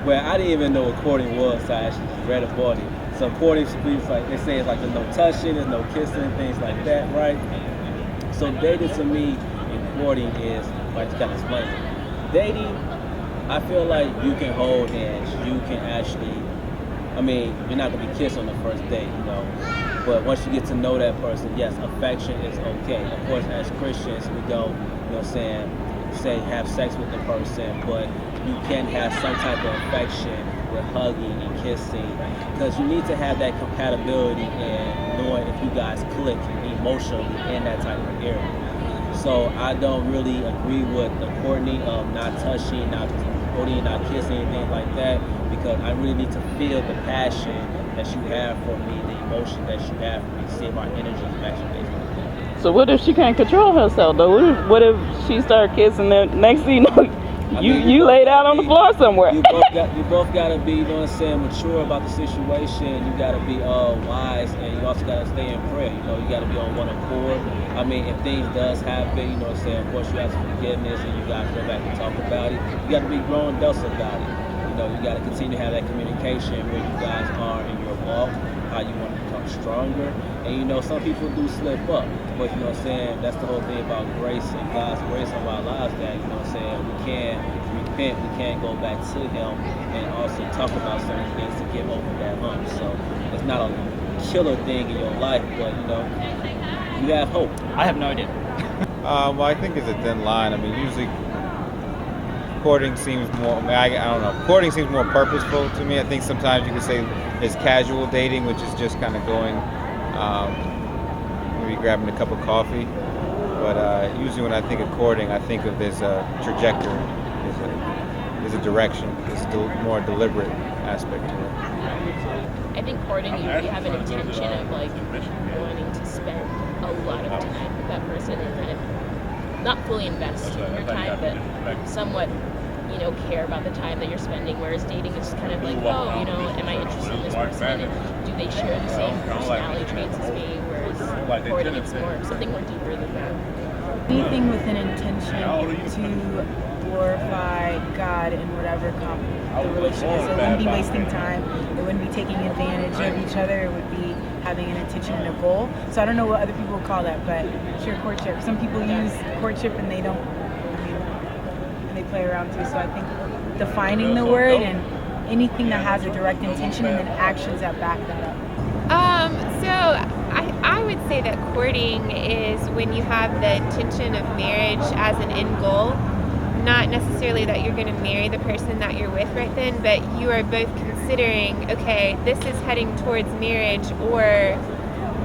Well, I didn't even know what courting was, so I actually just read about it. So courting speaks like they say it's like there's no touching, there's no kissing, things like that, right? So dating to me and courting is like just kind of explain it. Dating, I feel like you can hold hands, you can actually. I mean, you're not gonna be kissed on the first date, you know. But once you get to know that person, yes, affection is okay. Of course, as Christians, we don't, you know, what I'm saying, say have sex with the person, but you can have some type of affection with hugging and kissing, because you need to have that compatibility and knowing if you guys click emotionally in that type of area. So I don't really agree with the courtney of not touching, not holding, not kissing, anything like that, because I really need to feel the passion that you have for me, the emotion that you have for me, to see if our energy is matching. So what if she can't control herself though? What if she start kissing them? Next thing you know, you laid out on the floor somewhere. You both gotta be, you know what I'm saying, mature about the situation. You gotta be wise, and you also gotta stay in prayer. You know, you gotta be on one accord. I mean, if things does happen, you know what I'm saying, of course you ask for forgiveness and you guys go back and talk about it. You gotta be grown adults about it. You know, you gotta continue to have that communication where you guys are in your walk, how you want to become stronger. And you know, some people do slip up, but you know what I'm saying, that's the whole thing about grace and God's grace on our lives, that, you know what I'm saying, we can repent, we can go back to him and also talk about certain things to get over that hump. So it's not a killer thing in your life, but you know, you have hope. I have no idea. Well, I think it's a thin line. I mean, usually courting seems more, I don't know, courting seems more purposeful to me. I think sometimes you could say it's casual dating, which is just kind of going, maybe grabbing a cup of coffee. But usually when I think of courting, I think of this trajectory, there's a direction, there's a more deliberate aspect to it. I think courting, you have an intention of like wanting to spend a lot of time with that person and kind of not fully invest your time, but somewhat, you know, care about the time that you're spending. Whereas dating is just kind of like, oh, you know, am I interested in this person? And do they share the same personality traits as me? Whereas courting, it's more something more deeper than that. Anything with an intention to glorify God in whatever the relationship is. So it wouldn't be wasting time. It wouldn't be taking advantage of each other. It would be having an intention and a goal. So I don't know what other people would call that, but pure courtship. Some people use courtship and they don't, and they play around too. So I think defining the word and anything that has a direct intention and then actions that back that up. So I would say that courting is when you have the intention of marriage as an end goal. Not necessarily that you're going to marry the person that you're with right then, but you are both considering, okay, this is heading towards marriage, or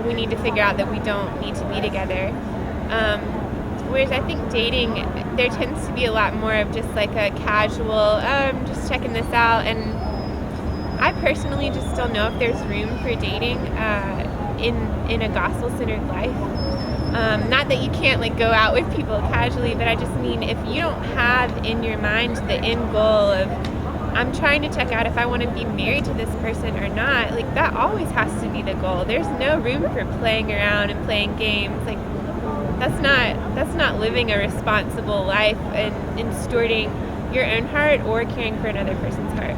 we need to figure out that we don't need to be together. Whereas I think dating, there tends to be a lot more of just like a casual, I'm just checking this out. And I personally just don't know if there's room for dating in a gospel-centered life. Not that you can't like go out with people casually, but I just mean if you don't have in your mind the end goal of I'm trying to check out if I want to be married to this person or not, like that always has to be the goal. There's no room for playing around and playing games. Like that's not living a responsible life and stewarding your own heart or caring for another person's heart.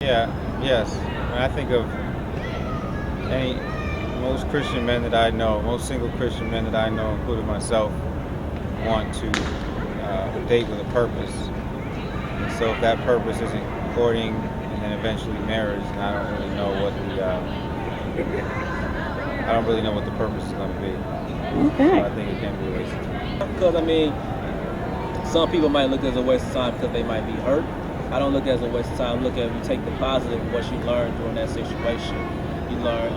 Yeah, yes. When I think of most Christian men that I know, most single Christian men that I know, including myself, want to date with a purpose. And so if that purpose isn't courting and then eventually marriage, then I don't really know what the purpose is going to be. Okay. So I think it can be a waste of time. Because I mean, some people might look at it as a waste of time because they might be hurt. I don't look at it as a waste of time. Look at, you take the positive of what you learned during that situation. You learn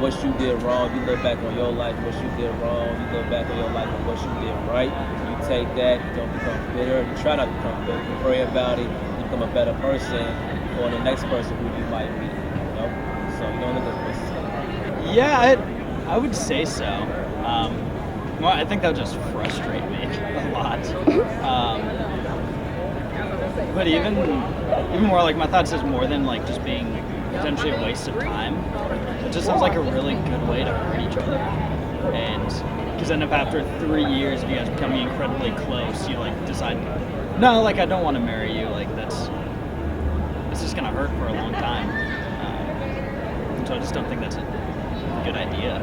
what you did wrong. You look back on your life, what you did wrong. You look back on your life and what you did right. You take that. You don't become bitter. You try not to become bitter. You pray about it. You become a better person for the next person who you might meet. You know? So you don't look at it as a waste of time. Yeah, I would say so. Well, I think that would just frustrate me a lot. But even more, like my thoughts is more than like just being potentially a waste of time. It just sounds like a really good way to hurt each other. And because then if after 3 years of you guys becoming incredibly close, you like decide, no, like I don't want to marry you, like it's just gonna hurt for a long time. So I just don't think that's a good idea.